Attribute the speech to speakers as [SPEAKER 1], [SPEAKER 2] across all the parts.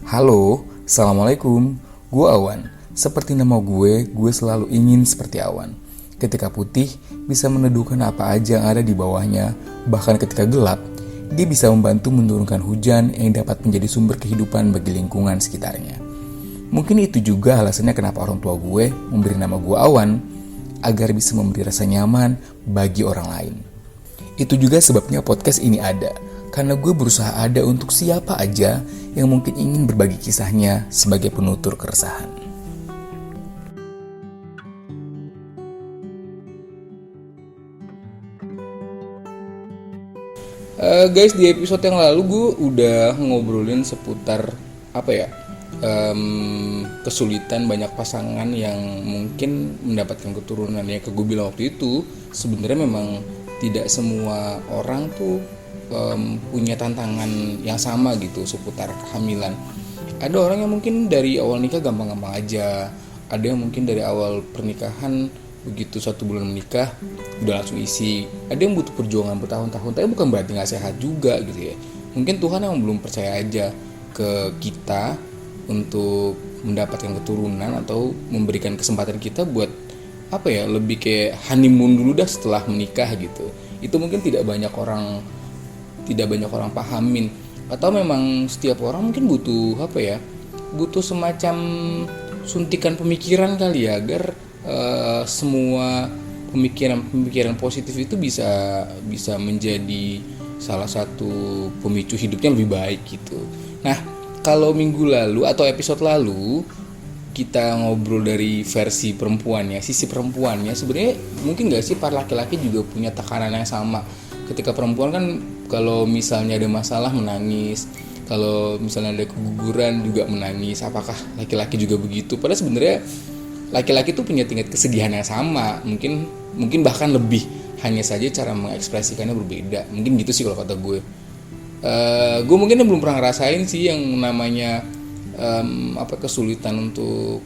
[SPEAKER 1] Halo, Assalamualaikum. Gue Awan. Seperti nama gue selalu ingin seperti awan. Ketika putih, bisa meneduhkan apa aja yang ada di bawahnya. Bahkan ketika gelap, dia bisa membantu menurunkan hujan yang dapat menjadi sumber kehidupan bagi lingkungan sekitarnya. Mungkin itu juga alasannya kenapa orang tua gue memberi nama gue Awan, agar bisa memberi rasa nyaman bagi orang lain. Itu juga sebabnya podcast ini ada, karena gue berusaha ada untuk siapa aja yang mungkin ingin berbagi kisahnya sebagai penutur keresahan. Guys, di episode yang lalu gue udah ngobrolin seputar kesulitan banyak pasangan yang mungkin mendapatkan keturunan. Ya, gue bilang waktu itu sebenarnya memang tidak semua orang tuh punya tantangan yang sama gitu seputar kehamilan. Ada orang yang mungkin dari awal nikah gampang-gampang aja. Ada yang mungkin dari awal pernikahan begitu 1 bulan menikah udah langsung isi. Ada yang butuh perjuangan bertahun-tahun, tapi bukan berarti gak sehat juga gitu ya. Mungkin Tuhan yang belum percaya aja ke kita untuk mendapatkan keturunan atau memberikan kesempatan kita buat lebih kayak honeymoon dulu dah setelah menikah gitu. Itu mungkin tidak banyak orang pahamin, atau memang setiap orang mungkin butuh semacam suntikan pemikiran kali ya, agar semua pemikiran positif itu bisa menjadi salah satu pemicu hidupnya lebih baik gitu. Nah, kalau minggu lalu atau episode lalu kita ngobrol dari versi perempuannya, sisi perempuannya, sebenarnya mungkin nggak sih para laki-laki juga punya tekanan yang sama. Ketika perempuan kan kalau misalnya ada masalah menangis, kalau misalnya ada keguguran juga menangis. Apakah laki-laki juga begitu? Padahal sebenarnya laki-laki tuh punya tingkat kesedihan yang sama, mungkin bahkan lebih, hanya saja cara mengekspresikannya berbeda. Mungkin gitu sih kalau kata gue. Gue mungkin belum pernah ngerasain sih yang namanya kesulitan untuk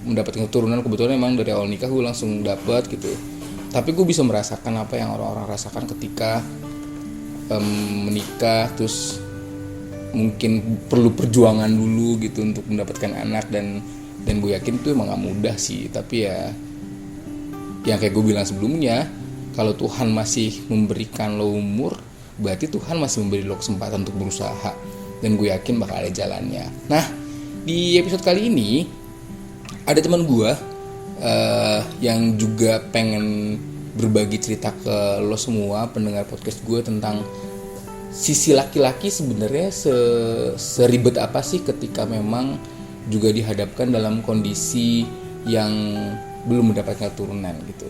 [SPEAKER 1] mendapatkan keturunan. Kebetulan memang dari awal nikah gue langsung dapat gitu. Tapi gue bisa merasakan apa yang orang-orang rasakan ketika menikah, terus mungkin perlu perjuangan dulu gitu untuk mendapatkan anak, dan gue yakin itu emang gak mudah sih. Tapi ya yang kayak gue bilang sebelumnya, kalau Tuhan masih memberikan lo umur, berarti Tuhan masih memberi lo kesempatan untuk berusaha, dan gue yakin bakal ada jalannya. Nah, di episode kali ini ada teman gue yang juga pengen berbagi cerita ke lo semua pendengar podcast gue tentang sisi laki-laki sebenarnya seribet apa sih ketika memang juga dihadapkan dalam kondisi yang belum mendapatkan keturunan gitu.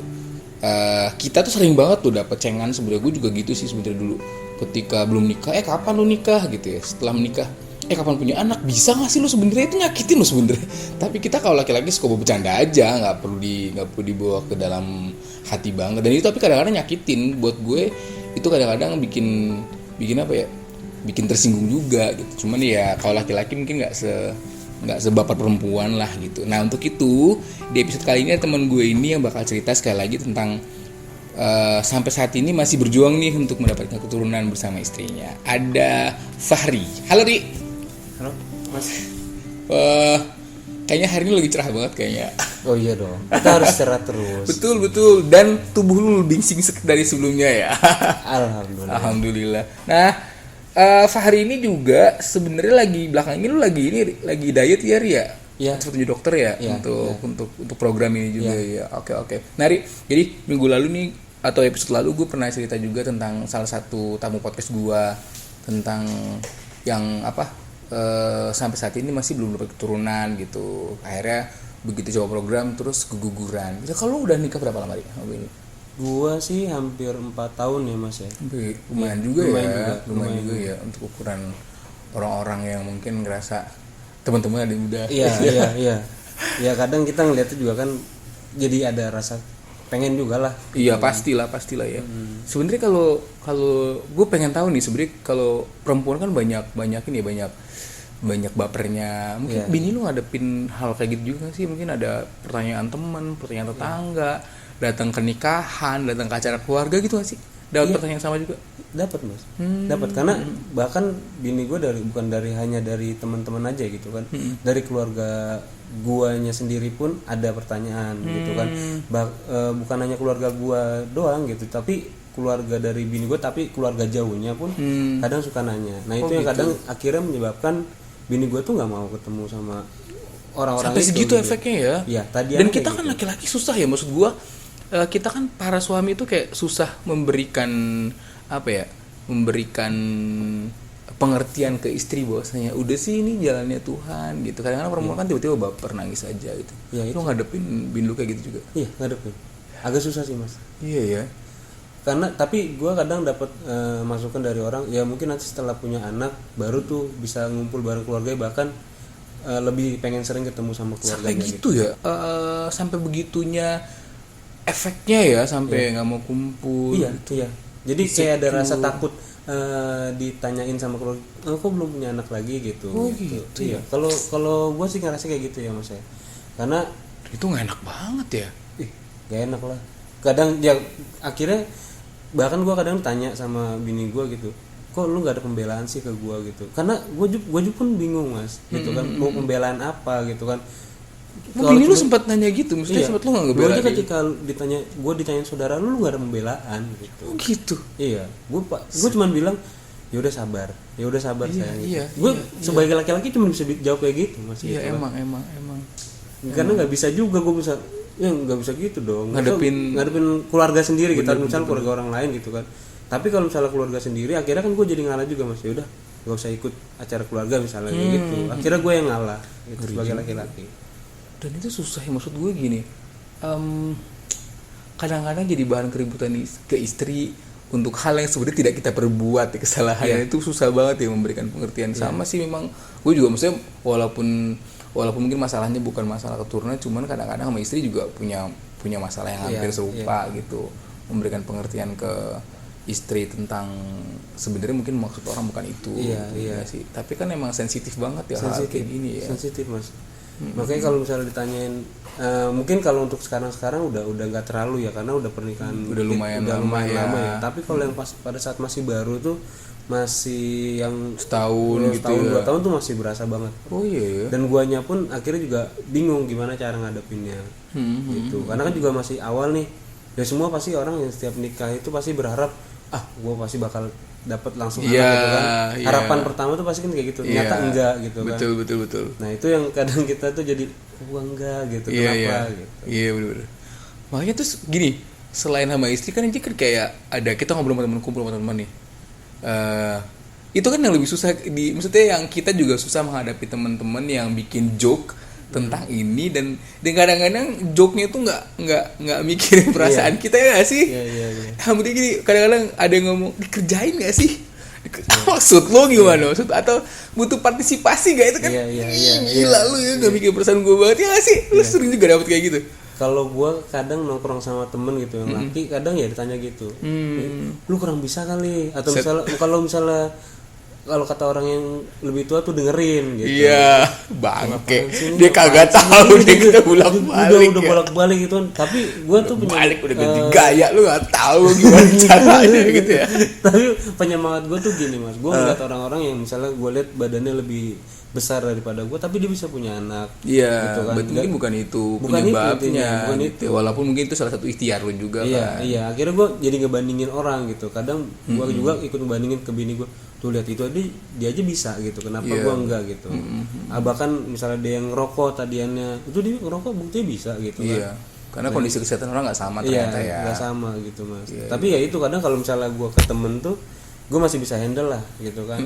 [SPEAKER 1] Kita tuh sering banget tuh dapet cengan, sebenarnya gue juga gitu sih sebenarnya dulu. Ketika belum nikah, kapan lu nikah gitu ya. Setelah menikah, kapan punya anak, bisa nggak sih lu sebenarnya, itu nyakitin lu sebenarnya. Tapi kita kalau laki-laki suka bercanda aja, nggak perlu dibawa ke dalam hati banget. Dan itu tapi kadang-kadang nyakitin. Buat gue itu kadang-kadang bikin bikin tersinggung juga gitu. Cuman ya kalau laki-laki mungkin nggak sebaper perempuan lah gitu. Nah, untuk itu di episode kali ini teman gue ini yang bakal cerita sekali lagi tentang sampai saat ini masih berjuang nih untuk mendapatkan keturunan bersama istrinya. Ada Fahri. Halo Ri.
[SPEAKER 2] Halo Mas.
[SPEAKER 1] Kayaknya hari ini lagi cerah banget kayaknya.
[SPEAKER 2] Oh iya dong, kita harus cerah terus.
[SPEAKER 1] Betul. Dan tubuh lu lebih sing dari sebelumnya ya. Alhamdulillah. Nah, Fahri ini juga sebenarnya belakangan ini lu lagi diet ya Ria? Iya. Seperti dokter ya, untuk program ini juga ya. Oke. Nah, Ri, jadi minggu lalu nih atau episode lalu gue pernah cerita juga tentang salah satu tamu podcast gue tentang yang sampai saat ini masih belum dapat keturunan gitu. Akhirnya begitu coba program terus keguguran. Kalau udah nikah berapa lama Ri?
[SPEAKER 2] Gua sih hampir 4 tahun ya Mas ya.
[SPEAKER 1] Lumayan juga ya untuk ukuran orang-orang yang mungkin ngerasa teman-teman ada yang udah.
[SPEAKER 2] Iya. Ya kadang kita ngeliatnya juga kan jadi ada rasa pengen juga lah.
[SPEAKER 1] Iya, pastilah ya. Sebenarnya kalau gue pengen tahu nih, sebenarnya kalau perempuan kan banyak bapernya. Mungkin bini lu ngadepin hal kayak gitu juga sih. Mungkin ada pertanyaan teman, pertanyaan tetangga, datang ke nikahan, datang ke acara keluarga gitu gak sih? dapat
[SPEAKER 2] Iya.
[SPEAKER 1] pertanyaan yang sama juga?
[SPEAKER 2] Dapat mas, dapat karena bahkan bini gue bukan hanya dari teman-teman aja gitu kan, dari keluarga guanya sendiri pun ada pertanyaan gitu kan. Bukan hanya keluarga gua doang gitu, tapi keluarga dari bini gue, tapi keluarga jauhnya pun kadang suka nanya. Nah itu yang kadang akhirnya menyebabkan bini gue tuh nggak mau ketemu sama orang-orang
[SPEAKER 1] Sampai
[SPEAKER 2] itu
[SPEAKER 1] segitu
[SPEAKER 2] gitu.
[SPEAKER 1] efeknya ya.
[SPEAKER 2] Iya, tadi
[SPEAKER 1] Dan kita kan laki-laki susah ya, maksud gua kita kan para suami itu kayak susah memberikan apa ya, memberikan pengertian ke istri bahwasanya udah sih ini jalannya Tuhan gitu. Kadang-kadang perempuan kan tiba-tiba baper nangis aja gitu.
[SPEAKER 2] Iya,
[SPEAKER 1] Lu ngadepin bin lu kayak gitu juga?
[SPEAKER 2] Iya ngadepin, agak susah sih mas.
[SPEAKER 1] Iya ya.
[SPEAKER 2] Karena tapi gue kadang dapat masukan dari orang, ya mungkin nanti setelah punya anak baru tuh bisa ngumpul bareng keluarga, bahkan lebih pengen sering ketemu sama
[SPEAKER 1] Sampai
[SPEAKER 2] keluarganya
[SPEAKER 1] gitu ya. Sampai begitunya efeknya ya, sampai nggak mau kumpul.
[SPEAKER 2] Iya, iya. Jadi kayak ada rasa takut ditanyain sama keluarga, kok belum punya anak lagi gitu.
[SPEAKER 1] Oh, gitu.
[SPEAKER 2] Iya. Kalau gue sih ngerasa kayak gitu ya mas ya. Karena
[SPEAKER 1] Itu nggak enak banget ya.
[SPEAKER 2] gak enak lah. Kadang ya akhirnya bahkan gue kadang tanya sama bini gue gitu, kok lu nggak ada pembelaan sih ke gue gitu. Karena gue juga pun bingung mas, gitu kan. Mau pembelaan apa gitu kan.
[SPEAKER 1] Bini lu sempat nanya gitu, maksudnya sempat lu nggak ngebela
[SPEAKER 2] Gue aja
[SPEAKER 1] dia?
[SPEAKER 2] ketika ditanyain saudara lu nggak ada pembelaan gitu.
[SPEAKER 1] Oh gitu.
[SPEAKER 2] Iya, gue cuma bilang ya udah sabar sayang.
[SPEAKER 1] iya,
[SPEAKER 2] Gue sebagai laki-laki cuma bisa jawab kayak gitu mas.
[SPEAKER 1] Iya
[SPEAKER 2] gitu kan.
[SPEAKER 1] emang.
[SPEAKER 2] Karena nggak bisa juga gue bisa, ya nggak bisa gitu dong.
[SPEAKER 1] Ngadepin
[SPEAKER 2] keluarga sendiri gitu, misalnya keluarga orang lain gitu kan. Tapi kalau misalnya keluarga sendiri, akhirnya kan gue jadi ngalah juga mas. Ya udah, nggak usah ikut acara keluarga misalnya kayak gitu. Akhirnya gue yang ngalah gitu, sebagai laki-laki.
[SPEAKER 1] Dan itu susah ya, maksud gue gini. Kadang-kadang jadi bahan keributan ke istri untuk hal yang sebenarnya tidak kita perbuat, kesalahan itu susah banget ya memberikan pengertian. Sama sih memang gue juga maksudnya walaupun mungkin masalahnya bukan masalah keturunan, cuman kadang-kadang sama istri juga punya masalah yang hampir serupa gitu, memberikan pengertian ke istri tentang sebenarnya mungkin maksud orang bukan itu. Iya sih, tapi kan emang sensitif banget ya hal kayak gini ya.
[SPEAKER 2] Sensitif mas. Makanya kalau misalnya ditanyain, mungkin kalau untuk sekarang udah nggak terlalu ya, karena udah pernikahan
[SPEAKER 1] Udah lumayan lama ya.
[SPEAKER 2] Tapi kalau yang pada saat masih baru tuh, masih yang
[SPEAKER 1] Setahun gitu
[SPEAKER 2] setahun
[SPEAKER 1] ya.
[SPEAKER 2] 2 tahun tuh masih berasa banget.
[SPEAKER 1] Oh iya ya.
[SPEAKER 2] Dan guanya pun akhirnya juga bingung gimana cara ngadepinnya gitu. Karena kan juga masih awal nih. Ya semua pasti orang yang setiap nikah itu pasti berharap, gua pasti bakal dapat langsung anak gitu kan. Harapan pertama tuh pasti kan kayak gitu. Ternyata enggak gitu kan.
[SPEAKER 1] Betul.
[SPEAKER 2] Nah, itu yang kadang kita tuh jadi gua enggak gitu. Kenapa gitu.
[SPEAKER 1] Iya benar. Makanya terus gini, selain sama istri kan ini kan kayak ada kita ngobrol sama teman, kumpul sama teman nih. Itu kan yang lebih susah maksudnya yang kita juga susah menghadapi teman-teman yang bikin joke tentang ini, dan kadang-kadang joke-nya tuh nggak mikirin perasaan kita ya nggak sih?
[SPEAKER 2] Iya.
[SPEAKER 1] Kemudian gini, kadang-kadang ada yang ngomong dikerjain nggak sih? Maksud lo gimana? Maksud atau butuh partisipasi gak itu kan?
[SPEAKER 2] Iya.
[SPEAKER 1] Gila lu ya nggak mikir perasaan gue banget ya nggak sih? Lu sering juga dapet kayak gitu?
[SPEAKER 2] Kalau gua kadang nongkrong sama temen gitu yang laki, kadang ya ditanya gitu, lu kurang bisa kali, atau misalnya kalau kata orang yang lebih tua tuh dengerin gitu.
[SPEAKER 1] Iya, bangke. Dia kagak tahu dia kita bolak-balik.
[SPEAKER 2] Udah bolak-balik gitu kan. Tapi gua tuh
[SPEAKER 1] balik udah ganti gaya, lu nggak tahu gimana caranya gitu ya.
[SPEAKER 2] Tapi penyemangat gua tuh gini mas, gua ngeliat orang-orang yang misalnya gua lihat badannya lebih besar daripada gue, tapi dia bisa punya anak.
[SPEAKER 1] Iya,
[SPEAKER 2] gitu kan.
[SPEAKER 1] mungkin bukan itu
[SPEAKER 2] bukan
[SPEAKER 1] penyebabnya.
[SPEAKER 2] Bukan
[SPEAKER 1] gitu. Walaupun mungkin itu salah satu ikhtiar lu juga kan.
[SPEAKER 2] Iya, akhirnya gue jadi ngebandingin orang gitu. Kadang gue juga ikut ngebandingin ke bini gue. Tuh lihat itu dia aja bisa gitu. Kenapa gue enggak gitu? Bahkan misalnya dia yang ngerokok tadiannya, itu dia ngerokok buktinya bisa gitu kan.
[SPEAKER 1] Iya. Karena kondisi kesehatan orang nggak sama ternyata ya.
[SPEAKER 2] Nggak sama gitu mas. Tapi ya itu kadang kalau misalnya gue ke temen tuh, gue masih bisa handle lah gitu kan.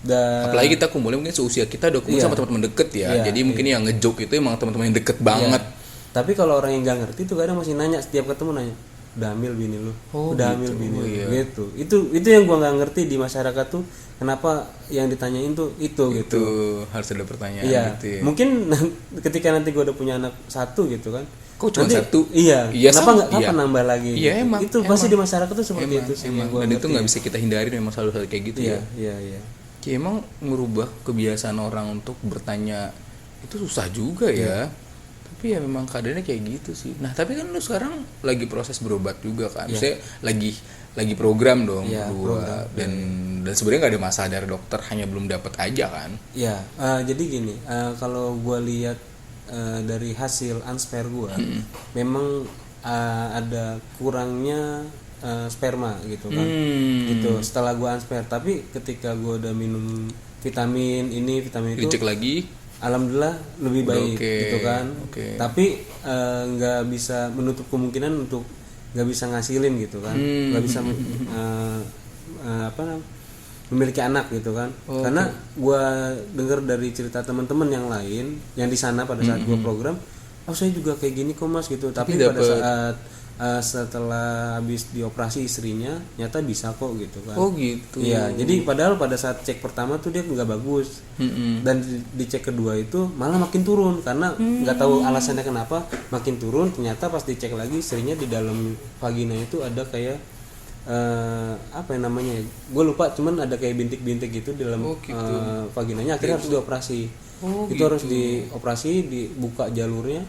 [SPEAKER 2] Dan
[SPEAKER 1] apalagi kita kumpulnya mungkin seusia kita udah kumpul sama teman-teman deket ya. Jadi mungkin yang ngejoke itu emang teman-teman yang deket banget.
[SPEAKER 2] Tapi kalau orang yang nggak ngerti tuh kadang masih nanya, setiap ketemu nanya, udah hamil bini lu, udah hamil bini lu, gitu. Itu yang gua nggak ngerti di masyarakat tuh, kenapa yang ditanyain tuh itu gitu.
[SPEAKER 1] Harus ada pertanyaan gitu ya.
[SPEAKER 2] Mungkin ketika nanti gua udah punya anak satu gitu kan.
[SPEAKER 1] Kok cuma satu?
[SPEAKER 2] Iya. Kenapa nggak kapan nambah lagi?
[SPEAKER 1] Iya
[SPEAKER 2] gitu.
[SPEAKER 1] emang.
[SPEAKER 2] Itu pasti di masyarakat tuh seperti itu sih.
[SPEAKER 1] Dan itu nggak bisa kita hindari, memang selalu kayak gitu ya.
[SPEAKER 2] Iya.
[SPEAKER 1] Ya emang merubah kebiasaan orang untuk bertanya itu susah juga ya. Tapi ya memang keadaannya kayak gitu sih. Nah tapi kan lu sekarang lagi proses berobat juga kan. Maksudnya lagi program dong
[SPEAKER 2] Iya,
[SPEAKER 1] berdua.
[SPEAKER 2] program.
[SPEAKER 1] Dan sebenarnya nggak ada masalah dari dokter, hanya belum dapat aja kan.
[SPEAKER 2] Ya, jadi gini, kalau gue lihat dari hasil unsper gue, memang ada kurangnya sperma gitu kan, gitu. Setelah gue unsper, tapi ketika gue udah minum vitamin ini, vitamin itu,
[SPEAKER 1] Dicek lagi.
[SPEAKER 2] alhamdulillah lebih baik,
[SPEAKER 1] Oke,
[SPEAKER 2] gitu kan.
[SPEAKER 1] oke.
[SPEAKER 2] Tapi nggak bisa menutup kemungkinan untuk nggak bisa ngasilin gitu kan, nggak bisa apa namanya, memiliki anak gitu kan. Karena gue dengar dari cerita teman-teman yang lain yang di sana pada saat gue program, oh saya juga kayak gini kok mas gitu. Tapi pada saat setelah habis dioperasi istrinya, nyata bisa kok gitu kan.
[SPEAKER 1] Oh gitu.
[SPEAKER 2] Iya, jadi padahal pada saat cek pertama tuh dia nggak bagus, dan di cek kedua itu malah makin turun karena nggak tahu alasannya kenapa makin turun. Ternyata pas dicek lagi istrinya di dalam vagina itu ada kayak apa yang namanya, gue lupa, cuman ada kayak bintik-bintik gitu di dalam vaginanya. Akhirnya harus dioperasi. Itu harus dioperasi, dibuka jalurnya.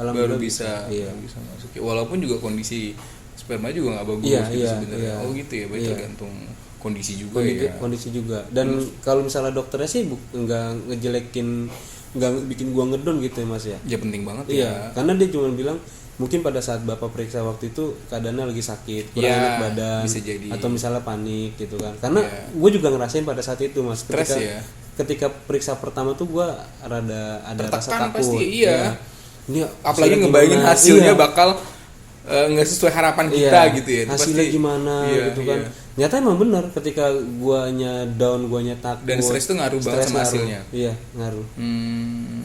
[SPEAKER 1] Baru bisa masuk. Walaupun juga kondisi sperma juga nggak bagus gitu sebenarnya. Oh gitu ya, berarti tergantung kondisi juga ya.
[SPEAKER 2] Kondisi juga. Dan kalau misalnya dokternya sih nggak ngejelekin, nggak bikin gua ngedon gitu ya mas ya.
[SPEAKER 1] Ya penting banget
[SPEAKER 2] ya. Karena dia cuma bilang mungkin pada saat bapak periksa waktu itu keadaannya lagi sakit, kurang enak badan,
[SPEAKER 1] bisa jadi.
[SPEAKER 2] Atau misalnya panik gitu kan. Karena gue juga ngerasain pada saat itu mas. Ketika periksa pertama tuh gue ada rasa takut.
[SPEAKER 1] Pasti, iya.
[SPEAKER 2] Ini
[SPEAKER 1] apalagi ngebayangin hasilnya bakal nggak sesuai harapan kita gitu ya.
[SPEAKER 2] Hasilnya pasti, gimana gitu kan. Nyata emang benar, ketika guanya down, guanya takut.
[SPEAKER 1] Dan stres itu ngaruh banget sama hasilnya.
[SPEAKER 2] Iya, ngaruh.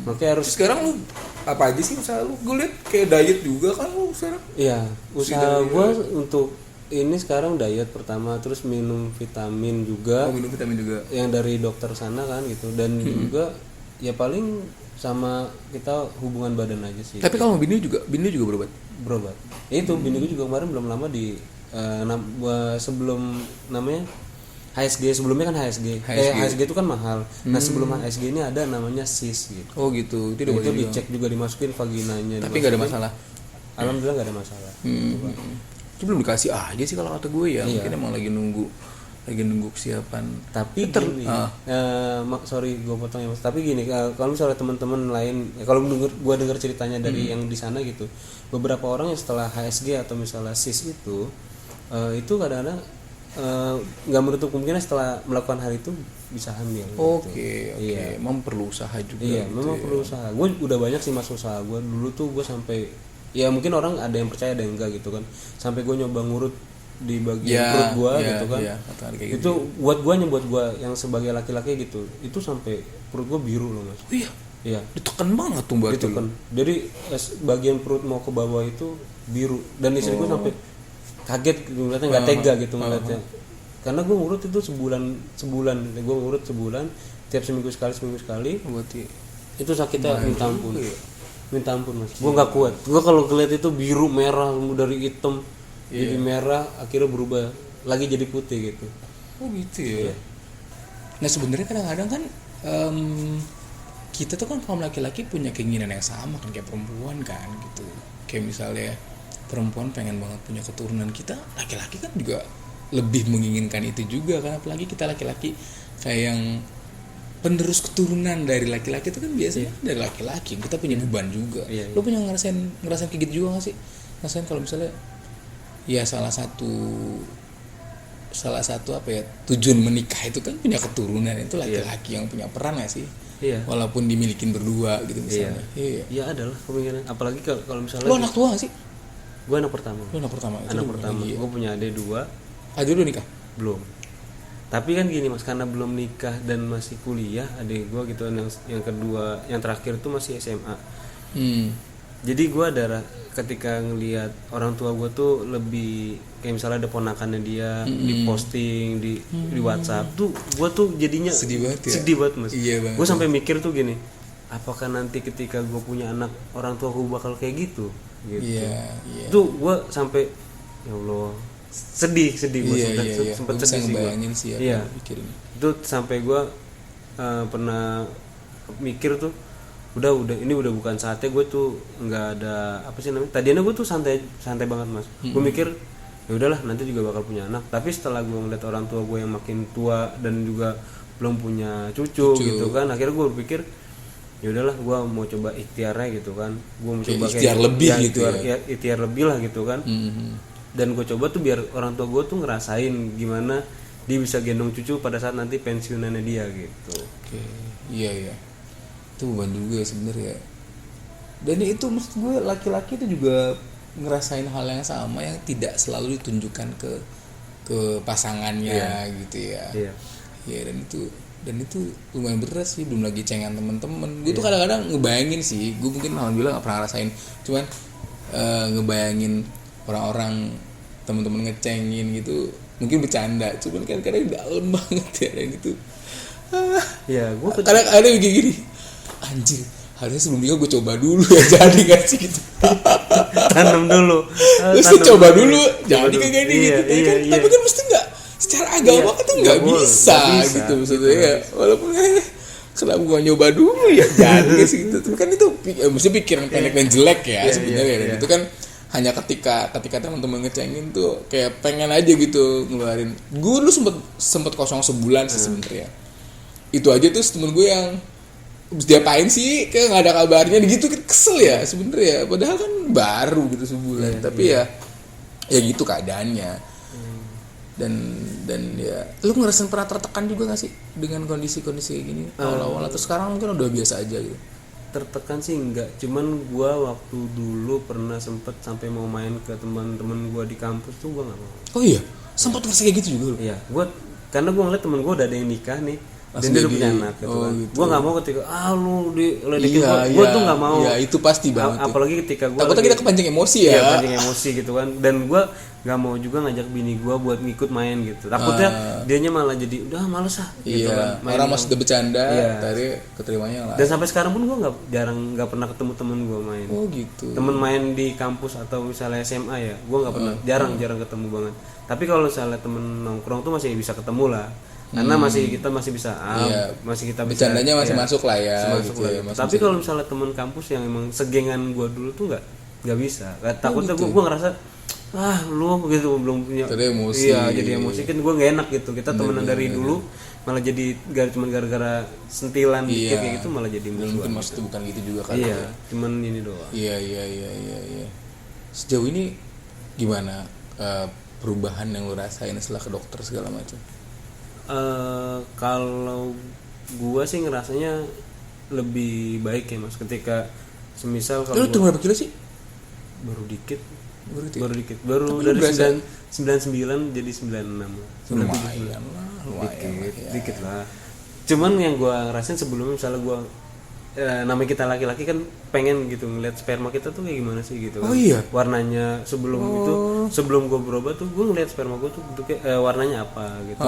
[SPEAKER 2] Makanya harus.
[SPEAKER 1] Sekarang lu apa aja sih usaha lu? Gue liat kayak diet juga kan lu sekarang.
[SPEAKER 2] Iya, usaha gue untuk ini sekarang diet pertama, terus minum vitamin juga.
[SPEAKER 1] Minum vitamin juga.
[SPEAKER 2] Yang dari dokter sana kan gitu. Dan juga ya paling sama kita hubungan badan aja sih.
[SPEAKER 1] Tapi kalau bini juga berobat.
[SPEAKER 2] Itu bini gue juga kemarin belum lama di sebelum namanya HSG, sebelumnya kan HSG. HSG itu kan mahal. Nah sebelum HSG ini ada namanya SIS gitu.
[SPEAKER 1] Oh gitu. Itu
[SPEAKER 2] dicek juga, dimasukin vaginanya.
[SPEAKER 1] Tapi nggak ada masalah.
[SPEAKER 2] Alhamdulillah nggak ada masalah.
[SPEAKER 1] Itu belum dikasih aja sih kalau kata gue ya. Mungkin emang lagi nunggu kesiapan.
[SPEAKER 2] Tapi gini, sorry gue potong ya mas. Tapi gini, kalau misalnya teman-teman lain, kalau gue dengar ceritanya dari yang di sana gitu, beberapa orang yang setelah HSG atau misalnya SIS itu kadang-kadang nggak menutup kemungkinan setelah melakukan hal itu bisa hamil.
[SPEAKER 1] Oke. Memang perlu usaha juga.
[SPEAKER 2] Iya, memang perlu usaha. Gue udah banyak sih mas usaha. Gue dulu tuh gue sampai, ya mungkin orang ada yang percaya ada yang enggak gitu kan. Sampai gue nyoba ngurut di bagian perut gua gitu kan. Itu buat gua yang sebagai laki-laki gitu. Itu sampai perut gua biru loh mas. Iya.
[SPEAKER 1] Ditekan banget tuh mbak.
[SPEAKER 2] Ditekan. Jadi bagian perut mau ke bawah itu biru. Dan istri gua sampai kaget ngeliatnya, nggak tega gitu ngeliatnya. Karena gua ngurut itu sebulan. Gua ngurut sebulan. Tiap seminggu sekali. Berarti itu sakitnya minta ampun. Minta ampun mas. Gua nggak kuat. Gua kalau ngeliat itu biru merah dari hitam. Jadi merah, akhirnya berubah lagi jadi putih gitu.
[SPEAKER 1] Oh gitu ya. Nah sebenarnya kadang-kadang kan kita tuh kan kaum laki-laki punya keinginan yang sama kan kayak perempuan kan gitu. Kayak misalnya perempuan pengen banget punya keturunan, kita laki-laki kan juga lebih menginginkan itu juga kan. Apalagi kita laki-laki kayak yang penerus keturunan dari laki-laki itu kan biasanya dari laki-laki. Kita punya beban juga. Lo punya ngerasain kayak gitu juga gak sih? Ngerasain kalau misalnya ya salah satu apa ya, tujuan menikah itu kan punya keturunan, itu laki-laki yang punya peran nggak sih? Walaupun dimilikin berdua gitu misalnya.
[SPEAKER 2] Iya adalah pemikiran. Apalagi kalau misalnya
[SPEAKER 1] lo anak tua nggak sih?
[SPEAKER 2] Gue anak pertama.
[SPEAKER 1] Lo anak pertama.
[SPEAKER 2] Gue punya adik 2.
[SPEAKER 1] Adik lu nikah?
[SPEAKER 2] Belum. Tapi kan gini mas, karena belum nikah dan masih kuliah adik gue gitu. Yang kedua, yang terakhir tuh masih SMA. Jadi gue ketika ngelihat orang tua gue tuh lebih kayak misalnya ada ponakannya dia di posting di WhatsApp tuh, gue tuh jadinya sedih banget mas. Gue sampai mikir tuh gini, apakah nanti ketika gue punya anak orang tua gue bakal kayak gitu. Tuh gue sampai ya Allah sedih gue sempat sedih sih. Itu sampai gue pernah mikir tuh, udah ini udah bukan saatnya gue tuh nggak ada apa sih namanya, tadinya gue tuh santai banget mas. Gue mikir ya udahlah nanti juga bakal punya anak. Tapi setelah gue ngeliat orang tua gue yang makin tua dan juga belum punya cucu gitu kan, akhirnya gue berpikir ya udahlah gue mau coba ikhtiarnya gitu kan, gue mau coba
[SPEAKER 1] ikhtiar lebih gitu
[SPEAKER 2] ikhtiar lebih lah gitu kan. Dan gue coba tuh biar orang tua gue tuh ngerasain gimana dia bisa gendong cucu pada saat nanti pensiunannya dia gitu.
[SPEAKER 1] Oke, iya itu beban juga sebenarnya. Dan itu maksud gue laki-laki itu juga ngerasain hal yang sama yang tidak selalu ditunjukkan ke pasangannya gitu ya. Iya dan itu lumayan berat sih, belum lagi cengan temen-temen. Gue tuh kadang-kadang ngebayangin sih, gue mungkin alhamdulillah gak pernah ngerasain, cuman ngebayangin orang-orang temen-temen ngecengin gitu, mungkin bercanda, cuman kan kadang dalam banget ya, dan gitu.
[SPEAKER 2] Ya gue
[SPEAKER 1] Kadang ada kayak gini, anjir, harusnya sebelum nikah gue coba dulu ya, jadi gak sih gitu.
[SPEAKER 2] tanam dulu.
[SPEAKER 1] Terus coba dulu, jadi kagak nih gitu. Tapi kan mesti nggak, secara agama kan tuh nggak bisa gitu maksudnya ya. Walaupun kenapa gua nyoba dulu ya, jadi gak sih gitu. Tapi kan itu mesti pikiran pendek dan jelek ya sebenarnya. Dan itu kan hanya ketika teman-teman ngecengin tuh kayak pengen aja gitu ngeluarin. Gue dulu sempet kosong sebulan sih sebenarnya. Itu aja tuh temen gue yang diapain sih, kayak nggak ada kabarnya gitu, kesel ya sebenarnya. Padahal kan baru gitu sebulan, tapi ya gitu keadaannya. Dan ya, lu ngerasain pernah tertekan juga nggak sih dengan kondisi-kondisi kayak gini awal-awal, atau sekarang mungkin udah biasa aja gitu?
[SPEAKER 2] Tertekan sih enggak, cuman gua waktu dulu pernah sempet sampai mau main ke teman-teman gua di kampus tuh gua nggak mau.
[SPEAKER 1] Oh iya, sempat merasa kayak gitu juga lu?
[SPEAKER 2] Iya, karena gua ngeliat temen gua udah ada yang nikah nih. Dan dia udah punya anak gitu kan.
[SPEAKER 1] Gitu.
[SPEAKER 2] Gue nggak mau ketika lu diledekin gue tuh nggak mau.
[SPEAKER 1] Iya, itu pasti banget.
[SPEAKER 2] Apalagi ketika gue
[SPEAKER 1] takutnya kita kepancing emosi ya.
[SPEAKER 2] Iya, kepancing emosi gitu kan. Dan gue nggak mau juga ngajak bini gue buat ngikut main gitu. Takutnya dianya malah jadi udah males gitu kan.
[SPEAKER 1] Orang masih udah bercanda, tadi keterimanya lah.
[SPEAKER 2] Dan sampai sekarang pun gue nggak pernah ketemu temen gue main.
[SPEAKER 1] Oh gitu.
[SPEAKER 2] Temen main di kampus atau misalnya SMA ya, gue nggak pernah, jarang ketemu banget. Tapi kalau misalnya temen nongkrong tuh masih bisa ketemu lah. Karena kita masih bisa masih kita bisa
[SPEAKER 1] bercandanya masih masuk lah ya,
[SPEAKER 2] masuk
[SPEAKER 1] gitu
[SPEAKER 2] lah.
[SPEAKER 1] ya.
[SPEAKER 2] Tapi kalau misalnya teman kampus yang emang segengan gue dulu tuh nggak bisa. Takutnya
[SPEAKER 1] gitu.
[SPEAKER 2] gue ngerasa lu gitu belum punya.
[SPEAKER 1] Jadi emosi.
[SPEAKER 2] Iya, jadi emosi kan gue nggak enak gitu. Kita temenan dari dulu malah jadi cuma gara-gara sentilan dikit kayak gitu malah jadi musuhan.
[SPEAKER 1] Mungkin maksudnya bukan gitu juga kan.
[SPEAKER 2] Iya, cuman ini doang.
[SPEAKER 1] Iya. Sejauh ini gimana perubahan yang lu rasain setelah ke dokter segala macam?
[SPEAKER 2] Kalau gua sih ngerasanya lebih baik ya mas, ketika semisal kalau
[SPEAKER 1] lu turun berapa kilo sih?
[SPEAKER 2] Baru dikit
[SPEAKER 1] Tapi
[SPEAKER 2] dari 99 jadi 96
[SPEAKER 1] lumayan
[SPEAKER 2] dikit lah. Cuman yang gua ngerasain sebelumnya misalnya gua namanya kita laki-laki kan pengen gitu ngeliat sperma kita tuh kayak gimana sih gitu kan.
[SPEAKER 1] Oh iya.
[SPEAKER 2] Warnanya sebelum gue berobat tuh gue ngeliat sperma gue tuh bentuknya warnanya apa gitu.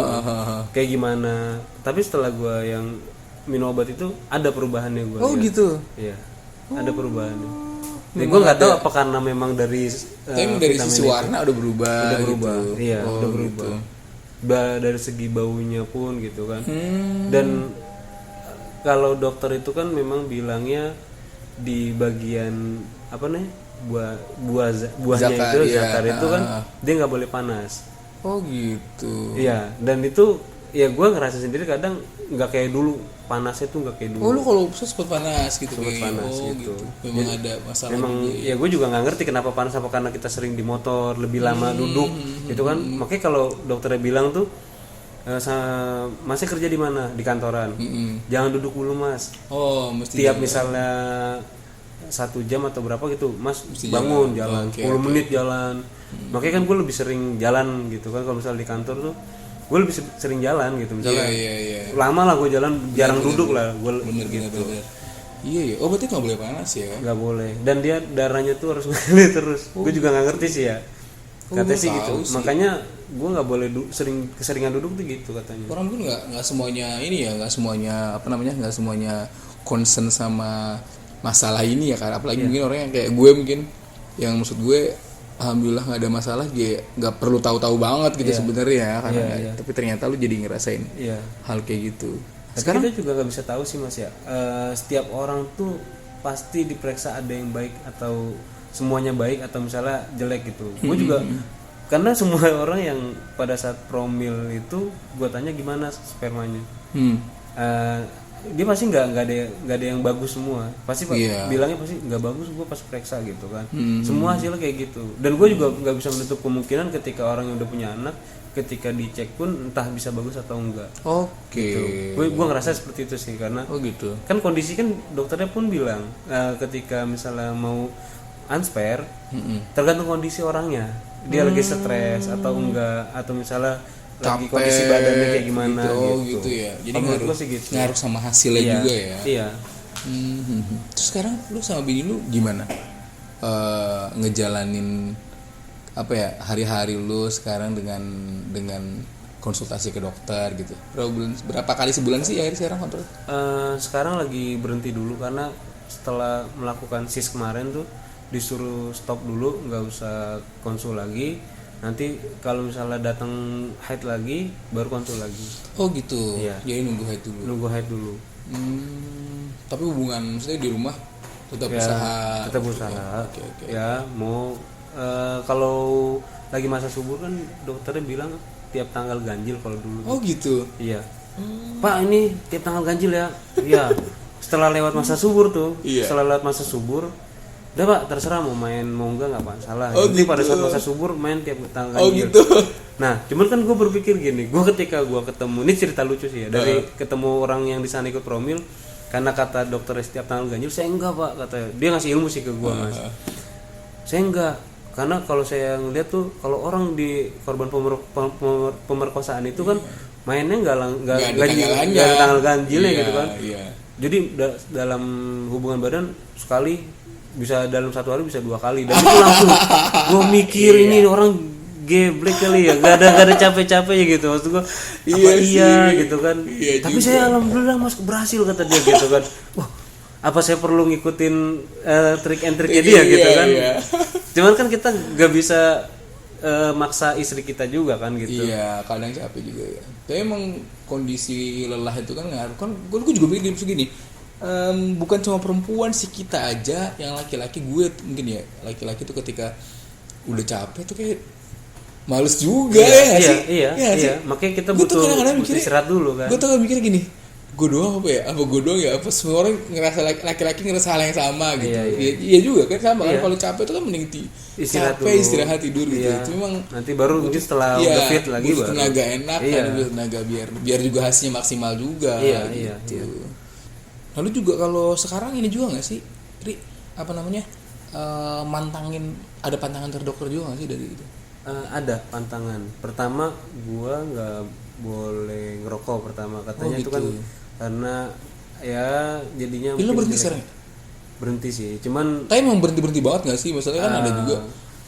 [SPEAKER 2] Kayak gimana. Tapi setelah gue yang minum obat itu ada perubahannya gue.
[SPEAKER 1] Oh lihat. Gitu.
[SPEAKER 2] Iya. Ada perubahannya. Ya, gue nggak tahu apa karena memang dari
[SPEAKER 1] dari sisi warna udah berubah. Gitu.
[SPEAKER 2] Iya, udah berubah. Gitu. Dari segi baunya pun gitu kan. Dan kalau dokter itu kan memang bilangnya di bagian apa nih buahnya zakar, itu zakar itu kan dia nggak boleh panas.
[SPEAKER 1] Oh gitu.
[SPEAKER 2] Iya, dan itu ya gue ngerasa sendiri kadang nggak kayak dulu, panasnya tuh nggak kayak dulu.
[SPEAKER 1] Oh lu kalau sempat panas gitu?
[SPEAKER 2] Sempat panas gitu.
[SPEAKER 1] Memang ada masalah.
[SPEAKER 2] Memang ya gue juga nggak ngerti kenapa panas, apa karena kita sering di motor lebih lama duduk gitu kan. Makanya kalau dokternya bilang tuh masnya kerja di mana? Di kantoran. Jangan duduk dulu mas.
[SPEAKER 1] Oh, mesti
[SPEAKER 2] tiap misalnya 1 jam atau berapa gitu, mas mesti bangun jalan 10 menit jalan. Makanya kan gue lebih sering jalan gitu kan. Kalau misalnya di kantor tuh gue lebih sering jalan gitu misalnya. Lama lah gue jalan, jarang duduk lah gue gitu.
[SPEAKER 1] Iya. Oh berarti nggak boleh panas ya?
[SPEAKER 2] Nggak boleh. Dan dia darahnya tuh harus ngalir terus. Gue juga nggak ngerti sih ya. Katanya sih gitu. Makanya gue nggak boleh keseringan duduk tuh gitu katanya.
[SPEAKER 1] Orang pun nggak semuanya ini ya, nggak semuanya nggak semuanya concern sama masalah ini ya kan. Apalagi mungkin orang yang kayak gue mungkin, yang maksud gue alhamdulillah nggak ada masalah, dia nggak perlu tahu-tahu banget gitu sebenarnya karena tapi ternyata lu jadi ngerasain hal kayak gitu.
[SPEAKER 2] Tapi sekarang kita juga nggak bisa tahu sih mas ya. Setiap orang tuh pasti diperiksa ada yang baik atau semuanya baik atau misalnya jelek gitu. Gue juga karena semua orang yang pada saat promil itu gue tanya gimana spermanya, dia pasti nggak ada yang bagus semua, pasti bilangnya pasti nggak bagus, gue pas periksa gitu kan. Semua hasilnya kayak gitu, dan gue juga nggak bisa menutup kemungkinan ketika orang yang udah punya anak ketika dicek pun entah bisa bagus atau enggak. Gitu. Gue ngerasa seperti itu sih, karena
[SPEAKER 1] gitu.
[SPEAKER 2] Kan kondisi kan dokternya pun bilang ketika misalnya mau unspare tergantung kondisi orangnya, dia lagi stres atau enggak, atau misalnya lagi kondisi badannya kayak gimana
[SPEAKER 1] gitu ya. Jadi ngaruh sama hasilnya juga ya.
[SPEAKER 2] Iya.
[SPEAKER 1] Terus sekarang lu sama bini lu gimana ngejalanin apa ya hari-hari lu sekarang dengan konsultasi ke dokter gitu? Berapa kali sebulan sih akhirnya sekarang kontrol?
[SPEAKER 2] Sekarang lagi berhenti dulu karena setelah melakukan SIS kemarin tuh disuruh stop dulu, nggak usah konsul lagi. Nanti kalau misalnya datang haid lagi baru konsul lagi.
[SPEAKER 1] Oh gitu.
[SPEAKER 2] Iya.
[SPEAKER 1] Jadi nunggu haid dulu. Tapi hubungan maksudnya di rumah tetap usaha.
[SPEAKER 2] Tetap usaha.
[SPEAKER 1] Okay.
[SPEAKER 2] Ya mau kalau lagi masa subur kan dokternya bilang tiap tanggal ganjil kalau dulu.
[SPEAKER 1] Oh gitu.
[SPEAKER 2] Iya. Pak ini tiap tanggal ganjil ya. Iya. Setelah lewat masa subur tuh. Setelah lewat masa subur, udah Pak terserah mau main mau enggak masalah. Jadi pada saat masa subur main tiap tanggal ganjil.
[SPEAKER 1] Oh gitu.
[SPEAKER 2] Nah, cuman kan gue berpikir gini, gue ketika gue ketemu, ini cerita lucu sih ya, dari ketemu orang yang di sana ikut promil, karena kata dokter setiap tanggal ganjil, saya enggak Pak, katanya. Dia ngasih ilmu sih ke gue Mas. Saya enggak, karena kalau saya ngeliat tuh kalau orang di korban pemerkosaan itu kan mainnya nggak ada tanggal ganjilnya gitu kan. Jadi dalam hubungan badan sekali bisa dalam satu hari bisa 2 kali, dan itu langsung gue mikir ini orang geblek kali ya, nggak ada capek-capeknya gitu, maksud gue gitu kan. Tapi saya alhamdulillah Mas berhasil kata dia gitu kan. Wah, apa saya perlu ngikutin trik and triknya dia gitu kan. Cuman kan kita nggak bisa maksa istri kita juga kan gitu.
[SPEAKER 1] Iya, kadang capek juga ya. Tapi emang kondisi lelah itu kan ngaruh kan. Gue juga mikir begini, bukan cuma perempuan sih, kita aja yang laki-laki, gue mungkin ya laki-laki tuh ketika udah capek tuh kayak males juga
[SPEAKER 2] Iya. Makanya kita butuh istirahat dulu kan.
[SPEAKER 1] Gue tuh mikirnya gini, gue doang apa semua orang ngerasa laki-laki ngerasa hal yang sama gitu. Iya juga kan sama kan, kalau capek itu kan mending istirahat tidur gitu. Itu memang
[SPEAKER 2] nanti baru mungkin setelah udah fit lagi baru
[SPEAKER 1] tenaga enak kan, tenaga biar juga hasilnya maksimal juga. Iya. Lalu juga kalau sekarang ini juga nggak sih, Ri, apa namanya, ada pantangan dari dokter juga nggak sih dari itu?
[SPEAKER 2] Ada pantangan. Pertama, gua nggak boleh ngerokok pertama katanya itu kan, karena ya jadinya.
[SPEAKER 1] Lo berhenti sekarang?
[SPEAKER 2] Berhenti sih, cuman.
[SPEAKER 1] Tapi emang berhenti banget nggak sih? Maksudnya kan ada juga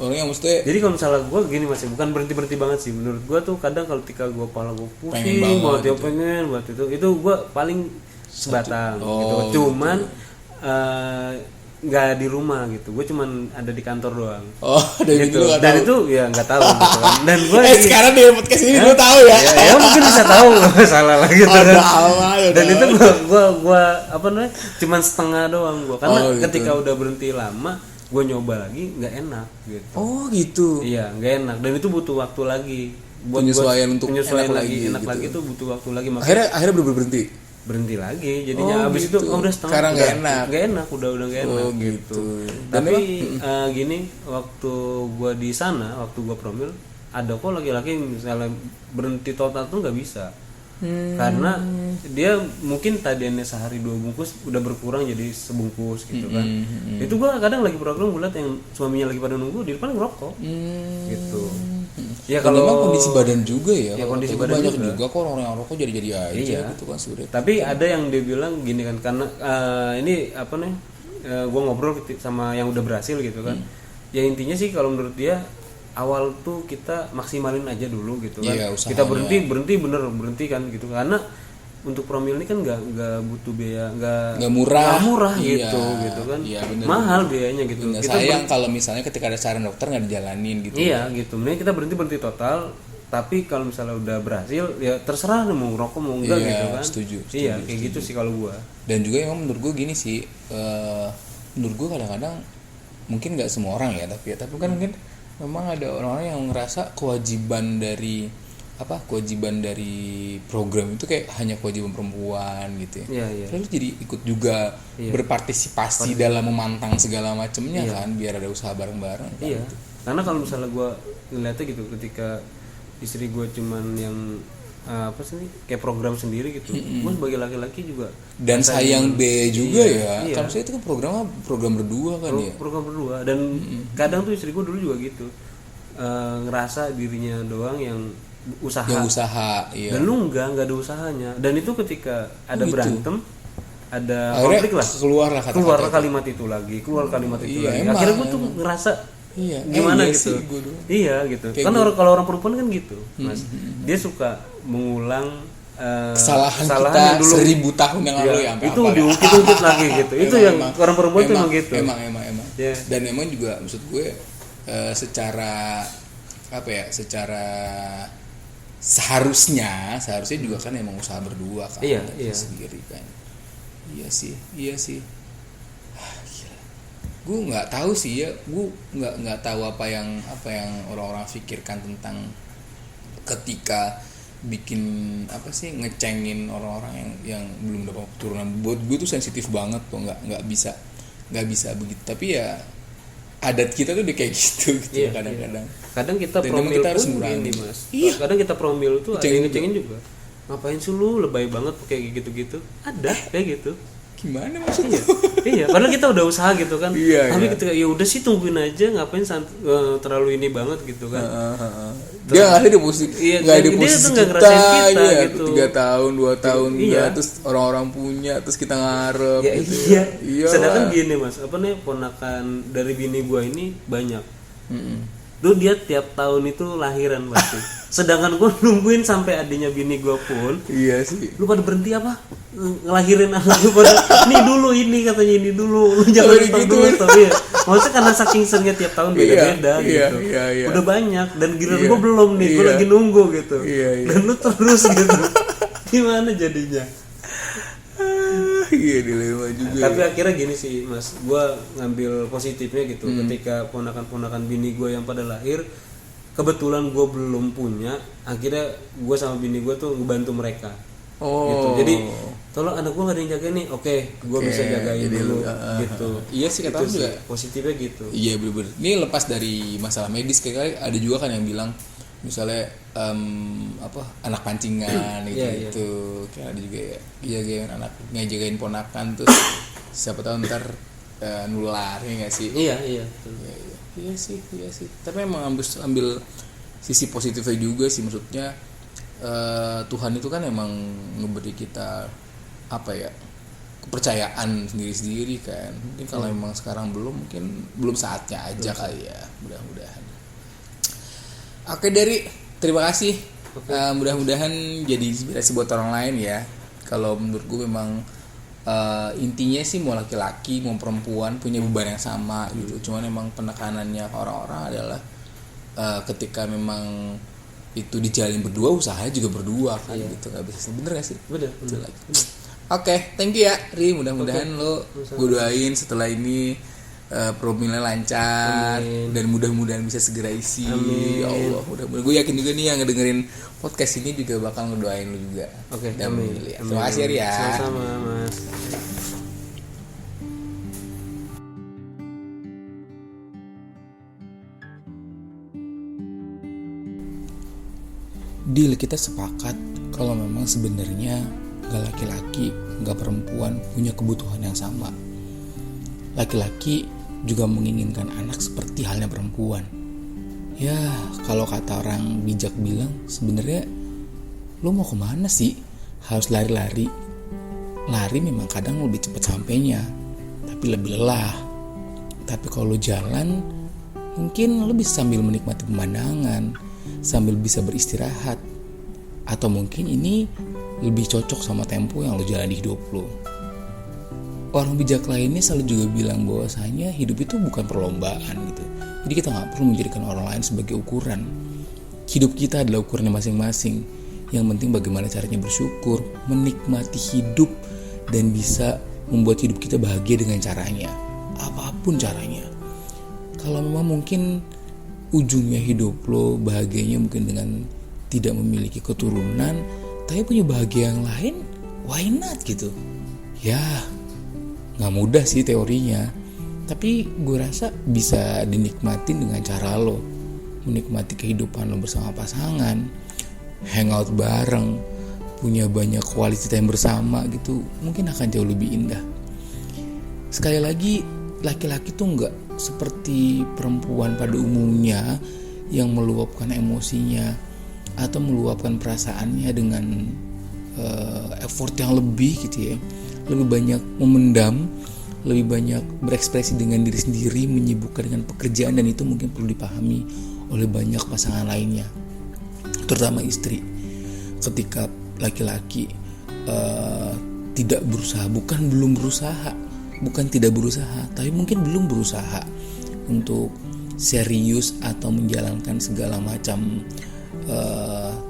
[SPEAKER 1] orang yang mesti.
[SPEAKER 2] Jadi kalau misalnya gue gini Mas, bukan berhenti banget sih. Menurut gue tuh kadang kalau ketika gue pala gue pusing banget, pengen buat itu gue paling sebatang gitu. Cuman nggak di rumah gitu, gue cuman ada di kantor doang. Gitu. Dan itu ya nggak tahu gitu kan. Dan gue
[SPEAKER 1] sekarang di podcast ini gue tahu ya.
[SPEAKER 2] Ya mungkin bisa tahu salah lah gitu kan. Dan itu gue apa namanya, cuman setengah doang gue, karena ketika udah berhenti lama gue nyoba lagi nggak enak gitu.
[SPEAKER 1] Oh gitu.
[SPEAKER 2] Iya, nggak enak, dan itu butuh waktu lagi buat
[SPEAKER 1] penyesuaian untuk
[SPEAKER 2] penyesuaian lagi enak
[SPEAKER 1] gitu.
[SPEAKER 2] Lagi itu butuh waktu lagi.
[SPEAKER 1] Akhirnya
[SPEAKER 2] berhenti lagi jadinya. Abis
[SPEAKER 1] gitu.
[SPEAKER 2] itu udah setengah,
[SPEAKER 1] sekarang nggak enak
[SPEAKER 2] udah nggak enak
[SPEAKER 1] gitu.
[SPEAKER 2] Tapi gini, waktu gua di sana, waktu gua promil, ada kok laki-laki misalnya berhenti total tuh nggak bisa. Karena dia mungkin tadinya sehari 2 bungkus udah berkurang jadi sebungkus gitu kan. Itu gua kadang lagi program, gua liat yang suaminya lagi pada nunggu di depan ngerokok gitu. Ya kalau
[SPEAKER 1] memang kondisi badan juga ya,
[SPEAKER 2] kondisi badan
[SPEAKER 1] banyak juga kok orang yang rokok jadi aja gitu kan sebenarnya.
[SPEAKER 2] Tapi ada yang dia bilang gini kan, karena ini apa nih, gue ngobrol sama yang udah berhasil gitu kan. Ya intinya sih kalau menurut dia, awal tuh kita maksimalin aja dulu gitu kan. Kita berhenti kan gitu, karena untuk promil ini kan nggak butuh biaya, nggak murah gitu kan. Mahal biayanya gitu.
[SPEAKER 1] Kita sayang kalau misalnya ketika ada saran dokter nggak dijalanin gitu.
[SPEAKER 2] Iya gitu, mending kita berhenti total. Tapi kalau misalnya udah berhasil, ya terserah mau ngerokok mau enggak gitu kan.
[SPEAKER 1] Setuju.
[SPEAKER 2] Iya kayak gitu sih kalau gua.
[SPEAKER 1] Dan juga emang menurut gua gini sih, menurut gua kadang-kadang mungkin nggak semua orang ya, tapi kan mungkin memang ada orang-orang yang ngerasa kewajiban dari program itu kayak hanya kewajiban perempuan gitu ya. Lalu jadi ikut juga berpartisipasi dalam memantang segala macamnya kan, biar ada usaha bareng-bareng kan, gitu.
[SPEAKER 2] Karena kalau misalnya gue ngeliatnya gitu, ketika istri gue cuman yang kayak program sendiri gitu, gue sebagai laki-laki juga
[SPEAKER 1] dan sayang B juga kan saya itu kan program berdua kan
[SPEAKER 2] program berdua. Dan kadang tuh istri gue dulu juga gitu, ngerasa dirinya doang yang usaha dan lu nggak ada usahanya. Dan itu ketika ada berantem, ada konflik lah, keluar kalimat itu lagi. Akhirnya gue tuh ngerasa gimana gitu. Gitu. Kan kalau orang perempuan kan gitu, Mas. Dia suka mengulang
[SPEAKER 1] kesalahan kita dulu 1000 tahun yang lalu ya.
[SPEAKER 2] Itu diungkit lagi gitu. Itu yang orang perempuan tuh emang gitu.
[SPEAKER 1] Emang. Dan emang juga maksud gue secara seharusnya juga kan emang usaha berdua kan. Sendiri kan. Iya sih. Gue nggak tahu sih ya, gue nggak tahu apa yang orang-orang pikirkan tentang ketika bikin ngecengin orang-orang yang belum dapat keturunan. Buat gue tuh sensitif banget tuh, nggak bisa begitu. Tapi ya adat kita tuh udah kayak gitu kadang-kadang.
[SPEAKER 2] Kadang kita promil kita harus ngurangin, Mas. Kadang kita promil tuh ada yang ngecengin juga. Ngapain sih lu lebay banget kayak gitu-gitu? Ada kayak gitu.
[SPEAKER 1] Gimana maksudnya?
[SPEAKER 2] Padahal kita udah usaha gitu kan. Tapi ketika ya udah sih tungguin aja, ngapain terlalu ini banget gitu kan.
[SPEAKER 1] Dia nggak ada posisi, nggak ada posisi kita gitu. 3 tahun 2 tahun terus orang-orang punya, terus kita ngarep gitu.
[SPEAKER 2] Sedangkan gini, Mas, ponakan dari bini gua ini banyak. Tuh dia tiap tahun itu lahiran pasti. Sedangkan gue nungguin sampai adanya bini gue pun.
[SPEAKER 1] Iya sih.
[SPEAKER 2] Lu pada berhenti apa? Ngelahirin anak lu pada. Ini katanya ini dulu. Lu jangan stop gitu, dulu tapi ya. Maksudnya karena saking seringnya tiap tahun beda-beda gitu. Udah banyak dan giliran gue belum nih. Gue lagi nunggu gitu. Dan lu terus gitu. Gimana jadinya?
[SPEAKER 1] Dilema juga.
[SPEAKER 2] Tapi akhirnya gini sih, Mas, gue ngambil positifnya gitu. Ketika ponakan-ponakan bini gue yang pada lahir, kebetulan gue belum punya, akhirnya gue sama bini gue tuh ngebantu mereka. Gitu. Jadi tolong anak gue gak ada yang jaga nih, oke, gue bisa jagain dulu gitu.
[SPEAKER 1] Iya sih kata
[SPEAKER 2] gitu
[SPEAKER 1] juga
[SPEAKER 2] positifnya gitu.
[SPEAKER 1] Iya bener-bener. Ini lepas dari masalah medis, kayak ada juga kan yang bilang misalnya anak pancingan gitu, kayak ada juga ya jagain anak, ngejagain ponakan terus siapa tahu ntar nular ya nggak sih. Iya sih tapi emang ambil sisi positifnya juga sih, maksudnya Tuhan itu kan emang ngeberi kita kepercayaan sendiri-sendiri kan. Mungkin kalau emang sekarang belum saatnya aja kali ya, mudah-mudahan. Oke, terima kasih. Mudah-mudahan jadi inspirasi buat orang lain ya. Kalau menurut gue memang intinya sih mau laki-laki mau perempuan punya beban yang sama gitu. Cuman emang penekanannya orang-orang adalah ketika memang itu dijalin berdua, usahanya juga berdua kan gitu. Gak bisa, bener gak sih?
[SPEAKER 2] Bener.
[SPEAKER 1] Oke, thank you ya Ri. Mudah-mudahan gue doain setelah ini promilnya lancar. Amin. Dan mudah-mudahan bisa segera isi. Amin. Ya Allah, mudah-mudahan. Gue yakin juga nih yang ngedengerin podcast ini juga bakal ngedoain lu juga.
[SPEAKER 2] Oke.
[SPEAKER 1] Amin. Terima kasih ya.
[SPEAKER 2] Sama-sama, Mas.
[SPEAKER 1] Deal, kita sepakat kalau memang sebenarnya gak laki-laki, gak perempuan punya kebutuhan yang sama. Laki-laki juga menginginkan anak seperti halnya perempuan. Ya, kalau kata orang bijak bilang, sebenarnya lo mau kemana sih? Harus lari-lari. Lari memang kadang lebih cepat sampainya, tapi lebih lelah. Tapi kalau lo jalan, mungkin lo bisa sambil menikmati pemandangan, sambil bisa beristirahat. Atau mungkin ini lebih cocok sama tempo yang lo jalan di hidup lo. Orang bijak lainnya selalu juga bilang bahwasanya hidup itu bukan perlombaan gitu. Jadi kita gak perlu menjadikan orang lain sebagai ukuran. Hidup kita adalah ukurannya masing-masing. Yang penting bagaimana caranya bersyukur, menikmati hidup, dan bisa membuat hidup kita bahagia dengan caranya. Apapun caranya. Kalau memang mungkin ujungnya hidup lo bahagianya mungkin dengan tidak memiliki keturunan, tapi punya bahagia yang lain, why not gitu. Ya gak mudah sih teorinya, tapi gue rasa bisa dinikmatin dengan cara lo menikmati kehidupan lo bersama pasangan, hangout bareng, punya banyak quality time bersama gitu, mungkin akan jauh lebih indah. Sekali lagi, laki-laki tuh gak seperti perempuan pada umumnya yang meluapkan emosinya atau meluapkan perasaannya dengan effort yang lebih gitu ya. Lebih banyak memendam, lebih banyak berekspresi dengan diri sendiri, menyibukkan dengan pekerjaan, dan itu mungkin perlu dipahami oleh banyak pasangan lainnya, terutama istri. Ketika laki-laki tidak berusaha, bukan tidak berusaha, tapi mungkin belum berusaha untuk serius atau menjalankan segala macam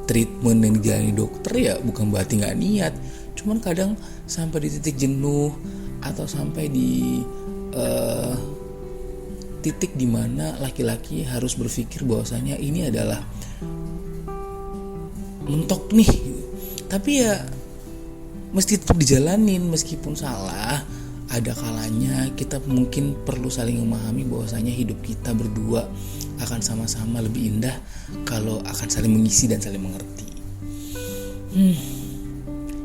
[SPEAKER 1] treatment yang dijalani dokter, ya bukan berarti nggak niat, cuman kadang sampai di titik jenuh atau sampai di titik dimana laki-laki harus berpikir bahwasanya ini adalah mentok nih, tapi ya mesti tetap dijalanin meskipun salah. Ada kalanya kita mungkin perlu saling memahami bahwasanya hidup kita berdua akan sama-sama lebih indah kalau akan saling mengisi dan saling mengerti.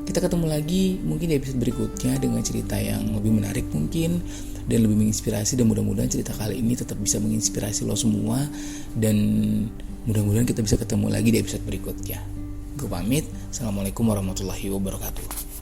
[SPEAKER 1] Kita ketemu lagi mungkin di episode berikutnya dengan cerita yang lebih menarik mungkin dan lebih menginspirasi, dan mudah-mudahan cerita kali ini tetap bisa menginspirasi lo semua, dan mudah-mudahan kita bisa ketemu lagi di episode berikutnya. Gue pamit. Assalamualaikum warahmatullahi wabarakatuh.